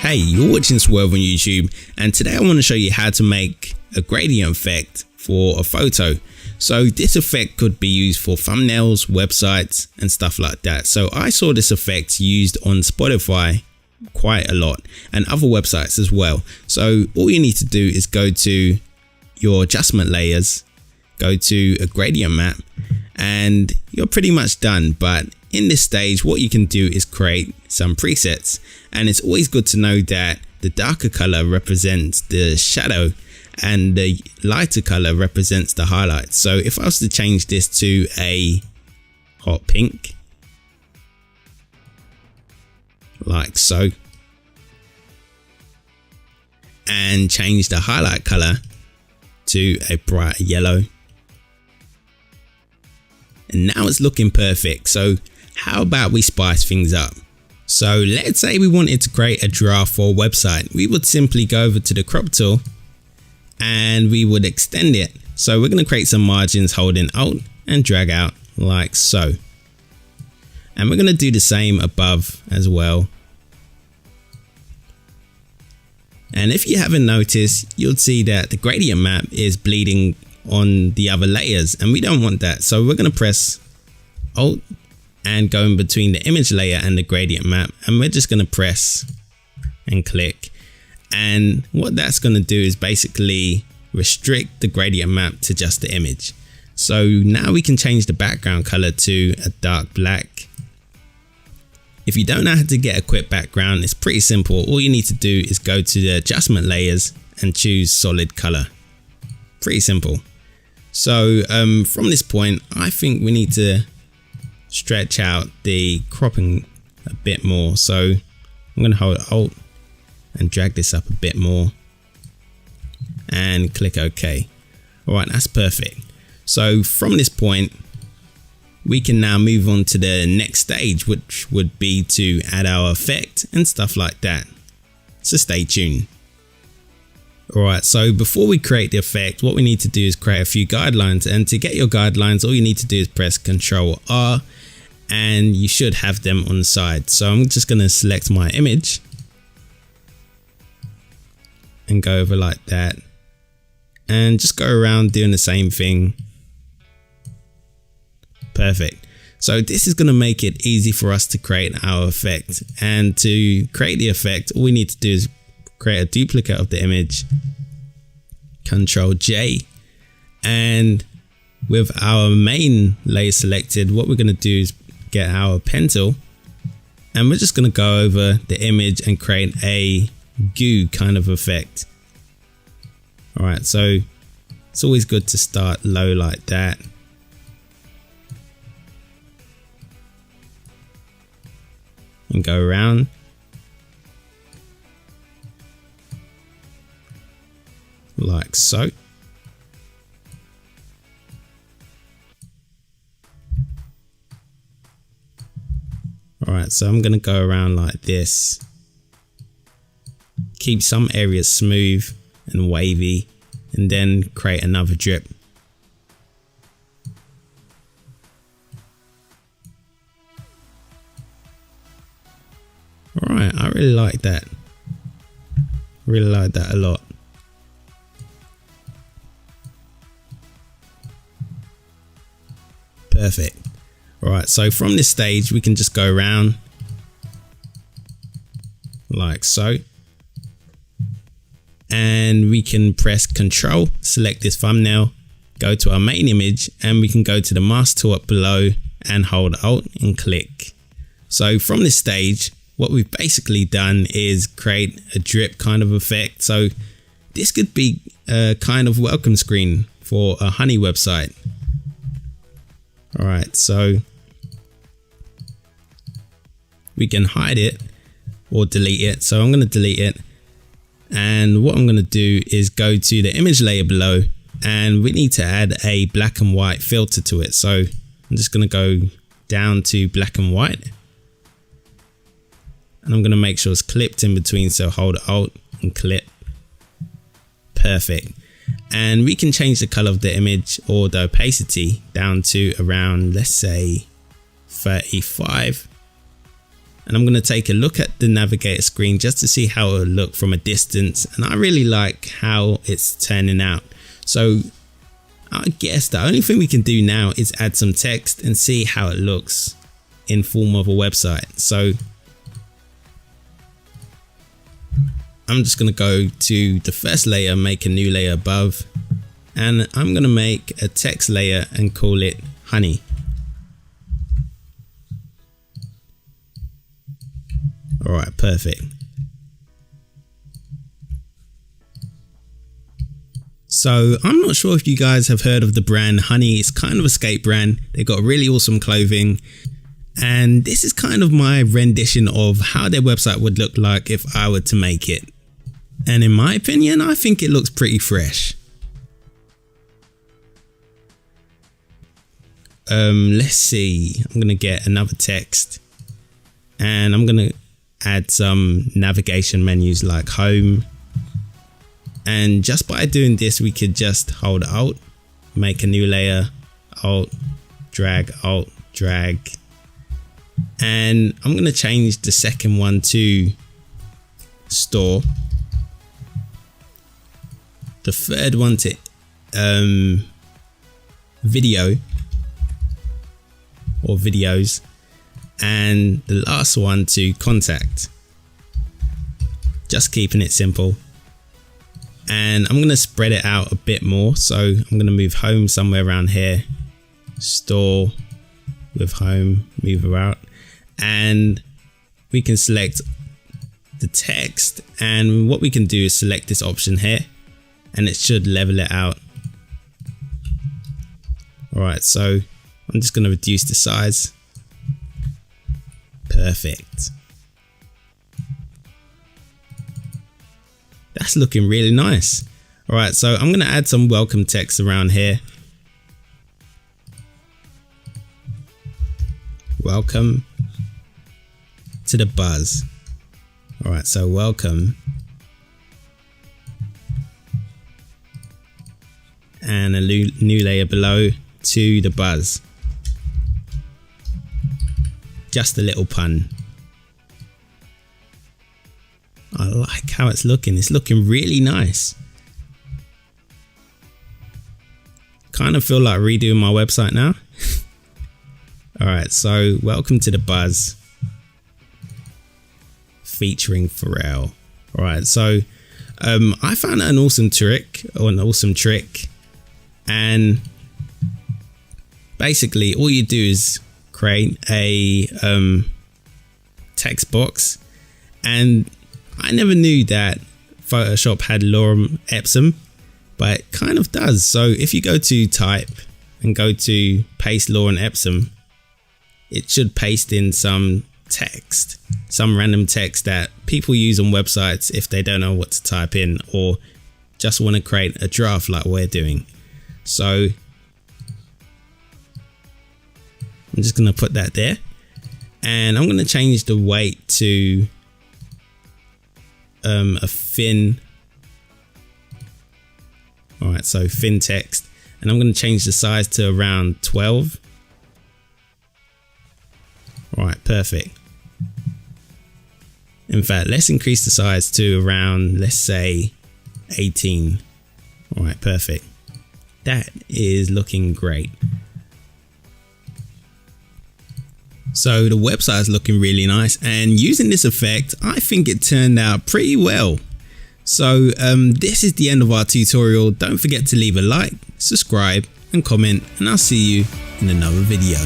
Hey, you're watching Swerve on YouTube, and today I want to show you how to make a gradient effect for a photo. So this effect could be used for thumbnails, websites and stuff like that. So I saw this effect used on Spotify quite a lot and other websites as well. So all you need to do is go to your adjustment layers, go to a gradient map, and you're pretty much done. But in this stage, what you can do is create some presets, and it's always good to know that the darker color represents the shadow and the lighter color represents the highlight. So if I was to change this to a hot pink, like so, and change the highlight color to a bright yellow, and now it's looking perfect. So how about we spice things up? So let's say we wanted to create a draft for a website. We would simply go over to the crop tool and we would extend it. So we're going to create some margins holding Alt and drag out like so. And we're going to do the same above as well. And if you haven't noticed, you'll see that the gradient map is bleeding on the other layers, and we don't want that. So we're going to press Alt and go in between the image layer and the gradient map, and we're just going to press and click. And what that's going to do is basically restrict the gradient map to just the image. So now we can change the background color to a dark black. If you don't know how to get a quick background, it's pretty simple. All you need to do is go to the adjustment layers and choose solid color. Pretty simple. So from this point, I think we need to stretch out the cropping a bit more. So I'm going to hold Alt and drag this up a bit more and click OK. Alright, that's perfect. So from this point, we can now move on to the next stage, which would be to add our effect and stuff like that. So stay tuned. Alright, so before we create the effect, what we need to do is create a few guidelines, and to get your guidelines, all you need to do is press Ctrl R and you should have them on the side. So I'm just going to select my image and go over like that and just go around doing the same thing. Perfect. So this is going to make it easy for us to create our effect, and to create the effect, all we need to do is create a duplicate of the image, Ctrl J, and with our main layer selected, what we're going to do is get our pen tool, and we're just going to go over the image and create a goo kind of effect. Alright, so it's always good to start low like that. And go around. Like so. Alright, so I'm going to go around like this. Keep some areas smooth and wavy, and then create another drip. Alright, I really like that. Really like that a lot. Perfect. Alright, so from this stage we can just go around like so, and we can press Control, select this thumbnail, go to our main image, and we can go to the mask tool up below and hold Alt and click. So from this stage, what we've basically done is create a drip kind of effect. So this could be a kind of welcome screen for a honey website. Alright, so we can hide it or delete it. So I'm going to delete it, and what I'm going to do is go to the image layer below, and we need to add a black and white filter to it. So I'm just going to go down to black and white, and I'm going to make sure it's clipped in between, so hold Alt and clip. Perfect. And we can change the color of the image or the opacity down to around, let's say 35. and I'm going to take a look at the navigator screen just to see how it will look from a distance, and I really like how it's turning out. So I guess the only thing we can do now is add some text and see how it looks in form of a website. So I'm just going to go to the first layer, make a new layer above, and I'm going to make a text layer and call it honey. Alright, perfect. So I'm not sure if you guys have heard of the brand Honey. It's kind of a skate brand. They've got really awesome clothing. And this is kind of my rendition of how their website would look like if I were to make it. And in my opinion, I think it looks pretty fresh. Let's see. I'm going to get another text. And I'm going to add some navigation menus like home. And just by doing this, we could just hold Alt, make a new layer, Alt, drag, and I'm going to change the second one to store, the third one to video or videos, and the last one to contact. Just keeping it simple. And I'm going to spread it out a bit more. So I'm going to move home somewhere around here, store with home, move her out, and we can select the text. And what we can do is select this option here, and it should level it out. Alright, so I'm just going to reduce the size. Perfect. That's looking really nice. Alright, so I'm going to add some welcome text around here. Welcome to the buzz. Alright, so welcome. And a new layer below to the buzz. Just a little pun. I like how it's looking. It's looking really nice. Kind of feel like redoing my website now. Alright, so welcome to the buzz. Featuring Pharrell. Alright, so I found an awesome trick. And basically all you do is create a text box, and I never knew that Photoshop had lorem ipsum, but it kind of does. So if you go to type and go to paste lorem ipsum, it should paste in some text, some random text that people use on websites if they don't know what to type in or just want to create a draft like we're doing. So I'm just going to put that there, and I'm going to change the weight to a thin. Alright, so thin text, and I'm going to change the size to around 12. Alright, perfect. In fact, let's increase the size to around, let's say 18. Alright, perfect. That is looking great. So the website is looking really nice, and using this effect, I think it turned out pretty well. So this is the end of our tutorial. Don't forget to leave a like, subscribe and comment, and I'll see you in another video.